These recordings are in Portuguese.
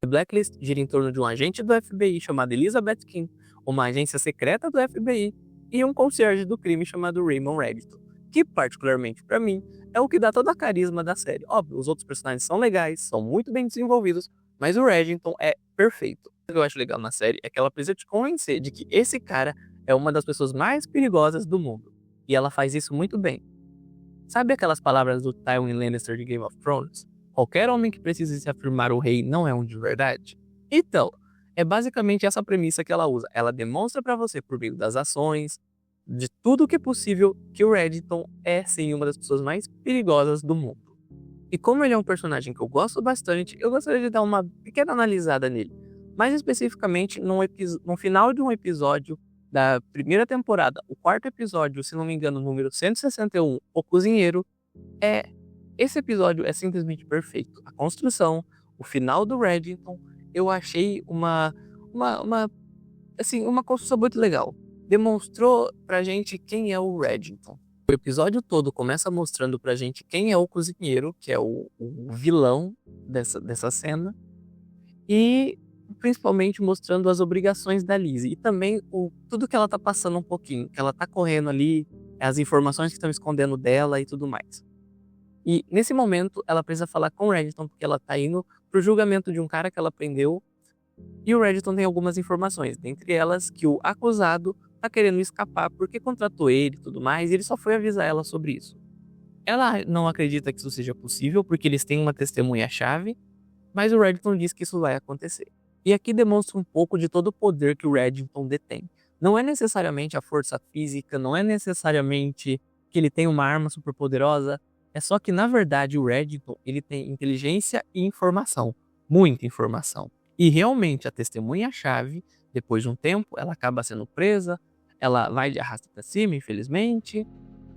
The Blacklist gira em torno de um agente do FBI chamado Elizabeth King, uma agência secreta do FBI e um concierge do crime chamado Raymond Reddington, que particularmente pra mim é o que dá toda a carisma da série. Óbvio, os outros personagens são legais, são muito bem desenvolvidos, mas o Reddington é perfeito. O que eu acho legal na série é que ela precisa te convencer de que esse cara é uma das pessoas mais perigosas do mundo, e ela faz isso muito bem. Sabe aquelas palavras do Tywin Lannister de Game of Thrones? Qualquer homem que precise se afirmar o rei não é um de verdade? Então, é basicamente essa premissa que ela usa. Ela demonstra pra você, por meio das ações, de tudo o que é possível, que o Reddington é sim uma das pessoas mais perigosas do mundo. E como ele é um personagem que eu gosto bastante, eu gostaria de dar uma pequena analisada nele. Mais especificamente, no final de um episódio da primeira temporada, o quarto episódio, se não me engano, número 161, O Cozinheiro, esse episódio é simplesmente perfeito. A construção, o final do Reddington, eu achei assim, uma construção muito legal. Demonstrou pra gente quem é o Reddington. O episódio todo começa mostrando pra gente quem é o cozinheiro, que é o vilão dessa cena, e principalmente mostrando as obrigações da Lizzie e também tudo que ela tá passando um pouquinho, que ela tá correndo ali, as informações que estão escondendo dela e tudo mais. E nesse momento ela precisa falar com o Reddington porque ela tá indo pro julgamento de um cara que ela prendeu, e o Reddington tem algumas informações, dentre elas que o acusado tá querendo escapar porque contratou ele e tudo mais, e ele só foi avisar ela sobre isso. Ela não acredita que isso seja possível porque eles têm uma testemunha-chave, mas o Reddington diz que isso vai acontecer. E aqui demonstra um pouco de todo o poder que o Reddington detém. Não é necessariamente a força física, não é necessariamente que ele tem uma arma super poderosa, é só que na verdade o Reddington ele tem inteligência e informação, muita informação. E realmente a testemunha-chave, depois de um tempo, ela acaba sendo presa, ela vai de arrasta pra cima, infelizmente,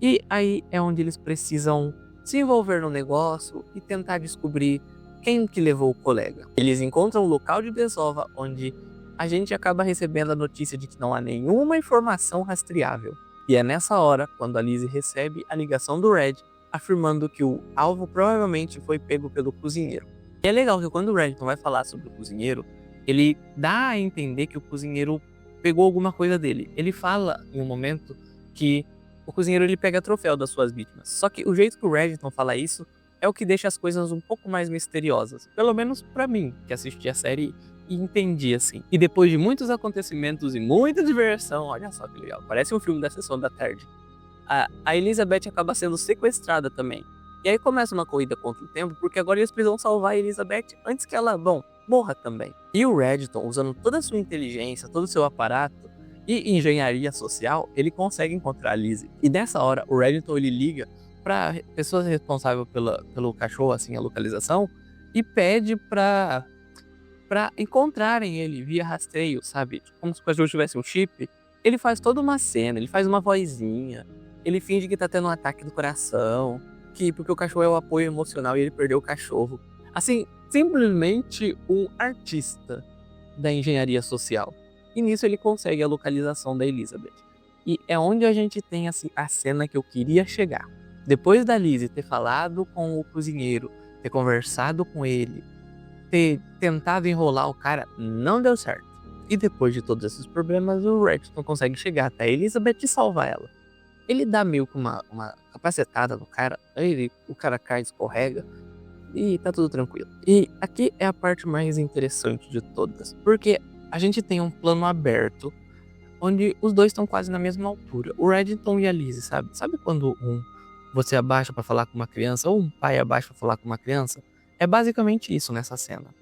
e aí é onde eles precisam se envolver no negócio e tentar descobrir quem que levou o colega. Eles encontram um local de desova onde a gente acaba recebendo a notícia de que não há nenhuma informação rastreável. E é nessa hora, quando a Lizzie recebe a ligação do Red, afirmando que o alvo provavelmente foi pego pelo cozinheiro. E é legal que quando o Reddington vai falar sobre o cozinheiro, ele dá a entender que o cozinheiro pegou alguma coisa dele. Ele fala em um momento que o cozinheiro ele pega troféu das suas vítimas. Só que o jeito que o Reddington fala isso é o que deixa as coisas um pouco mais misteriosas. Pelo menos pra mim, que assisti a série e entendi assim. E depois de muitos acontecimentos e muita diversão, olha só que legal, parece um filme da sessão da tarde, a Elizabeth acaba sendo sequestrada também. E aí começa uma corrida contra o tempo, porque agora eles precisam salvar a Elizabeth antes que ela, morra também. E o Reddington, usando toda a sua inteligência, todo o seu aparato e engenharia social, ele consegue encontrar a Lizzie. E nessa hora, o Reddington ele liga pra pessoa responsável pelo cachorro, assim, a localização, e pede pra encontrarem ele via rastreio, sabe? Como se o cachorro tivesse um chip. Ele faz toda uma cena, ele faz uma vozinha, ele finge que tá tendo um ataque do coração, porque o cachorro é o apoio emocional e ele perdeu o cachorro. Assim, simplesmente um artista da engenharia social. E nisso ele consegue a localização da Elizabeth. E é onde a gente tem assim, a cena que eu queria chegar. Depois da Lizzie ter falado com o cozinheiro, ter conversado com ele, ter tentado enrolar o cara, não deu certo. E depois de todos esses problemas, o Reddington consegue chegar até a Elizabeth e salvar ela. Ele dá meio que uma capacetada no cara, o cara cai, escorrega e tá tudo tranquilo. E aqui é a parte mais interessante de todas, porque a gente tem um plano aberto, onde os dois estão quase na mesma altura. O Reddington e a Lizzie, sabe? Sabe quando você abaixa pra falar com uma criança, ou um pai abaixa pra falar com uma criança? É basicamente isso nessa cena.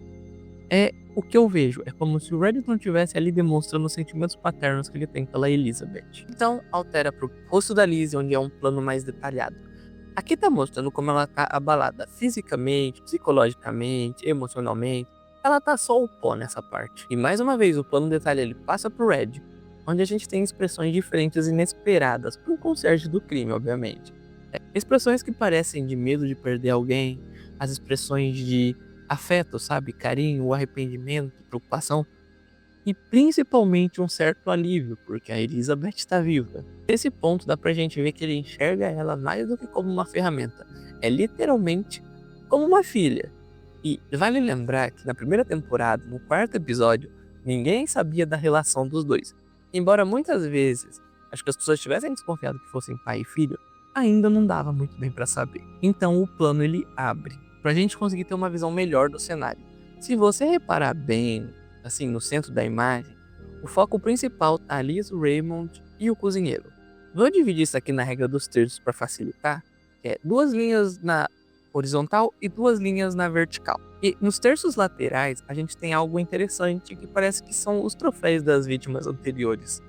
É o que eu vejo, é como se o Reddington estivesse ali demonstrando os sentimentos paternos que ele tem pela Elizabeth. Então altera pro rosto da Lizzie, onde é um plano mais detalhado. Aqui tá mostrando como ela tá abalada fisicamente, psicologicamente, emocionalmente. Ela tá só o pó nessa parte. E mais uma vez o plano detalhado ele passa pro Red, onde a gente tem expressões diferentes e inesperadas para um concierge do crime, obviamente. Expressões que parecem de medo de perder alguém, as expressões de afeto, sabe? Carinho, arrependimento, preocupação. E principalmente um certo alívio, porque a Elizabeth está viva. Nesse ponto dá pra gente ver que ele enxerga ela mais do que como uma ferramenta. É literalmente como uma filha. E vale lembrar que na primeira temporada, no 4º episódio, ninguém sabia da relação dos dois. Embora muitas vezes acho que as pessoas tivessem desconfiado que fossem pai e filho, ainda não dava muito bem pra saber. Então o plano ele abre pra gente conseguir ter uma visão melhor do cenário. Se você reparar bem, assim, no centro da imagem, o foco principal tá ali o Raymond e o cozinheiro. Vou dividir isso aqui na regra dos terços para facilitar, que é 2 linhas na horizontal e 2 linhas na vertical. E nos terços laterais a gente tem algo interessante que parece que são os troféus das vítimas anteriores.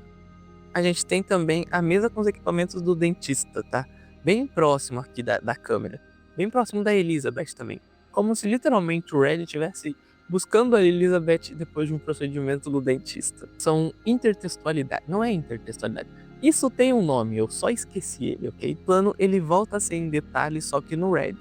A gente tem também a mesa com os equipamentos do dentista, tá? Bem próximo aqui da câmera. Bem próximo da Elizabeth também. Como se literalmente o Red estivesse buscando a Elizabeth depois de um procedimento do dentista. São intertextualidade. Não é intertextualidade. Isso tem um nome, eu só esqueci ele, ok? O plano ele volta a ser em detalhes, só que no Red.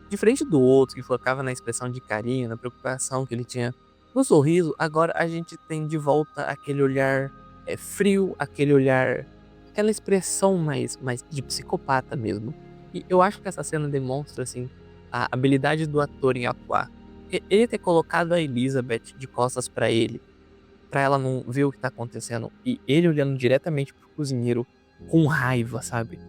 Diferente do outro, que focava na expressão de carinho, na preocupação que ele tinha no sorriso, agora a gente tem de volta aquele olhar frio, aquele olhar, aquela expressão mais de psicopata mesmo. E eu acho que essa cena demonstra assim a habilidade do ator em atuar. Ele ter colocado a Elizabeth de costas pra ele, pra ela não ver o que tá acontecendo, e ele olhando diretamente pro cozinheiro com raiva, sabe?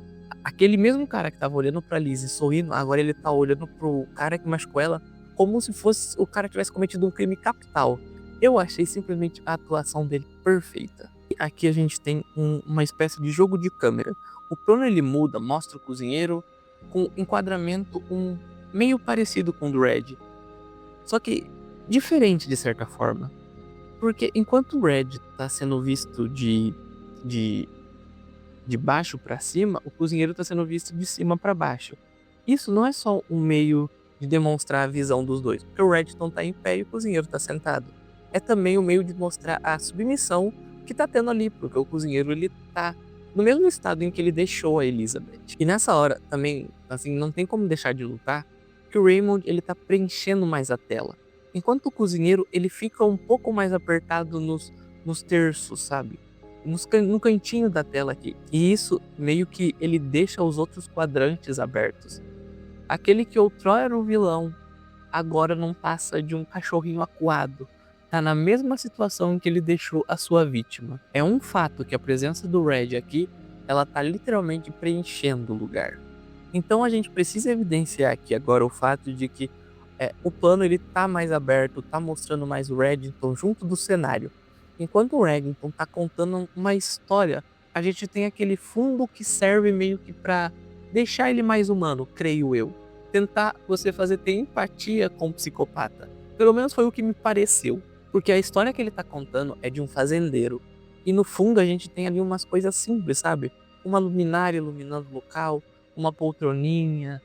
Aquele mesmo cara que tava olhando pra Liz e sorrindo, agora ele tá olhando pro cara que machucou ela como se fosse o cara tivesse cometido um crime capital. Eu achei simplesmente a atuação dele perfeita. E aqui a gente tem uma espécie de jogo de câmera. O plano ele muda, mostra o cozinheiro com enquadramento meio parecido com o do Red. Só que diferente de certa forma. Porque enquanto o Red tá sendo visto de baixo para cima, o cozinheiro tá sendo visto de cima para baixo. Isso não é só um meio de demonstrar a visão dos dois, porque o Redton tá em pé e o cozinheiro tá sentado. É também um meio de mostrar a submissão que tá tendo ali, porque o cozinheiro ele tá no mesmo estado em que ele deixou a Elizabeth. E nessa hora também, assim, não tem como deixar de lutar, que o Raymond ele tá preenchendo mais a tela. Enquanto o cozinheiro ele fica um pouco mais apertado nos terços, sabe? No cantinho da tela aqui. E isso meio que ele deixa os outros quadrantes abertos. Aquele que outrora era o vilão, agora não passa de um cachorrinho acuado. Tá na mesma situação em que ele deixou a sua vítima. É um fato que a presença do Red aqui, ela tá literalmente preenchendo o lugar. Então a gente precisa evidenciar aqui agora o fato de que o plano ele tá mais aberto, tá mostrando mais o Reddington junto do cenário. Enquanto o Reddington tá contando uma história, a gente tem aquele fundo que serve meio que pra deixar ele mais humano, creio eu. Tentar você fazer ter empatia com o psicopata. Pelo menos foi o que me pareceu. Porque a história que ele tá contando é de um fazendeiro. E no fundo a gente tem ali umas coisas simples, sabe? Uma luminária iluminando o local, uma poltroninha,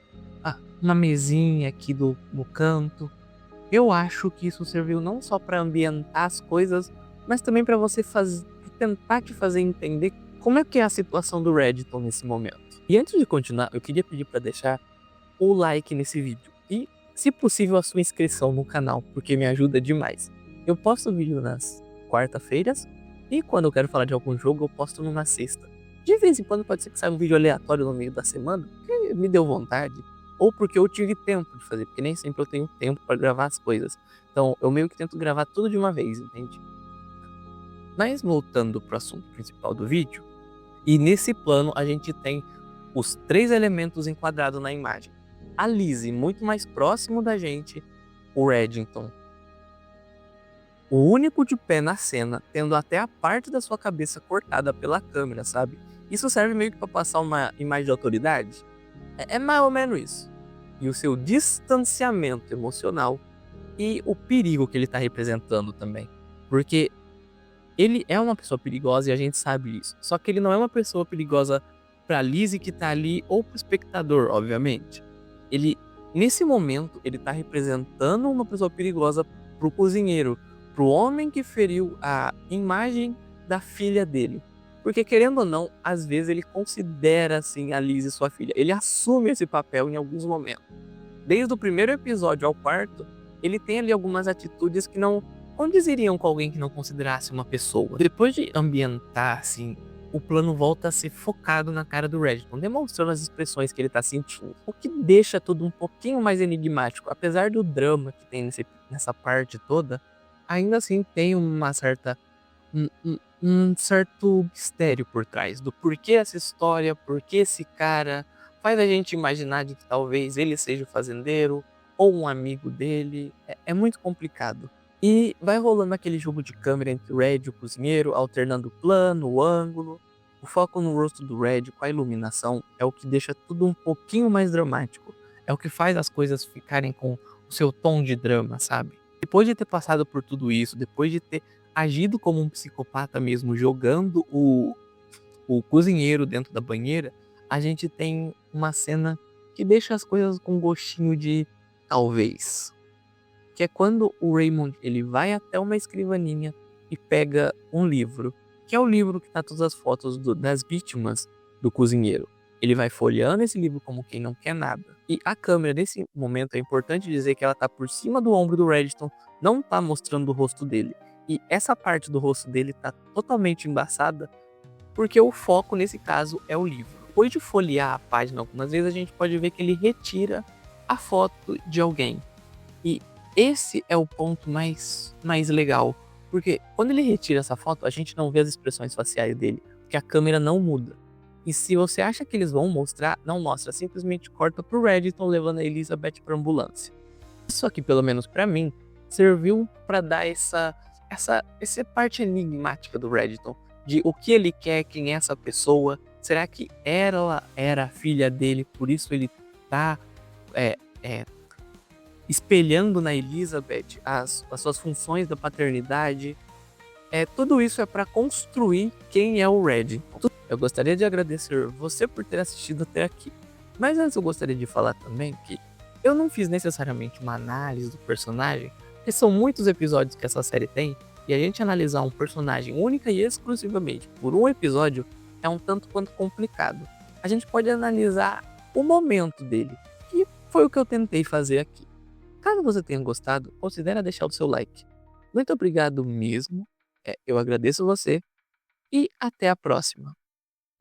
uma mesinha aqui no canto. Eu acho que isso serviu não só para ambientar as coisas, mas também para você tentar te fazer entender como é que é a situação do Reddington nesse momento. E antes de continuar, eu queria pedir para deixar o like nesse vídeo e, se possível, a sua inscrição no canal, porque me ajuda demais. Eu posto vídeo nas quarta-feiras e quando eu quero falar de algum jogo eu posto numa sexta. De vez em quando pode ser que saia um vídeo aleatório no meio da semana, porque me deu vontade, ou porque eu tive tempo de fazer, porque nem sempre eu tenho tempo para gravar as coisas. Então eu meio que tento gravar tudo de uma vez, entende? Mas voltando pro assunto principal do vídeo, e nesse plano a gente tem os 3 elementos enquadrados na imagem. A Lizzie muito mais próximo da gente, o Reddington o único de pé na cena, tendo até a parte da sua cabeça cortada pela câmera, sabe? Isso serve meio que pra passar uma imagem de autoridade. É mais ou menos isso. E o seu distanciamento emocional e o perigo que ele tá representando também. Porque ele é uma pessoa perigosa e a gente sabe isso. Só que ele não é uma pessoa perigosa pra Lizzie que tá ali ou pro espectador, obviamente. Ele, nesse momento, ele tá representando uma pessoa perigosa pro cozinheiro, pro homem que feriu a imagem da filha dele. Porque, querendo ou não, às vezes ele considera, assim, a Lizzie sua filha. Ele assume esse papel em alguns momentos. Desde o primeiro episódio ao 4º, ele tem ali algumas atitudes que não condiziriam com alguém que não considerasse uma pessoa. Depois de ambientar, assim, o plano volta a ser focado na cara do Reginald, demonstrando as expressões que ele tá sentindo. O que deixa tudo um pouquinho mais enigmático. Apesar do drama que tem nessa parte toda, ainda assim tem uma certa... um certo mistério por trás do porquê essa história, porquê esse cara faz a gente imaginar de que talvez ele seja o fazendeiro ou um amigo dele. É muito complicado. E vai rolando aquele jogo de câmera entre o Red e o cozinheiro, alternando o plano, o ângulo. O foco no rosto do Red com a iluminação é o que deixa tudo um pouquinho mais dramático. É o que faz as coisas ficarem com o seu tom de drama, sabe? Depois de ter passado por tudo isso, depois de ter agido como um psicopata mesmo, jogando o cozinheiro dentro da banheira, a gente tem uma cena que deixa as coisas com um gostinho de talvez. Que é quando o Raymond ele vai até uma escrivaninha e pega um livro, que é o livro que tá todas as fotos das vítimas do cozinheiro. Ele vai folheando esse livro como quem não quer nada. E a câmera, nesse momento, é importante dizer que ela tá por cima do ombro do Reginald, não tá mostrando o rosto dele. E essa parte do rosto dele tá totalmente embaçada, porque o foco nesse caso é o livro. Depois de folhear a página algumas vezes, a gente pode ver que ele retira a foto de alguém. E esse é o ponto mais legal, porque quando ele retira essa foto, a gente não vê as expressões faciais dele, porque a câmera não muda. E se você acha que eles vão mostrar, não mostra, simplesmente corta pro Reginald levando a Elizabeth pra ambulância. Isso aqui, pelo menos pra mim, serviu pra dar essa parte enigmática do Reginald, de o que ele quer, quem é essa pessoa, será que ela era a filha dele, por isso ele tá espelhando na Elizabeth as suas funções da paternidade. Tudo isso é para construir quem é o Red. Eu gostaria de agradecer você por ter assistido até aqui. Mas antes eu gostaria de falar também que eu não fiz necessariamente uma análise do personagem, porque são muitos episódios que essa série tem, e a gente analisar um personagem única e exclusivamente por um episódio é um tanto quanto complicado. A gente pode analisar o momento dele, que foi o que eu tentei fazer aqui. Caso você tenha gostado, considere deixar o seu like. Muito obrigado mesmo, eu agradeço você e até a próxima.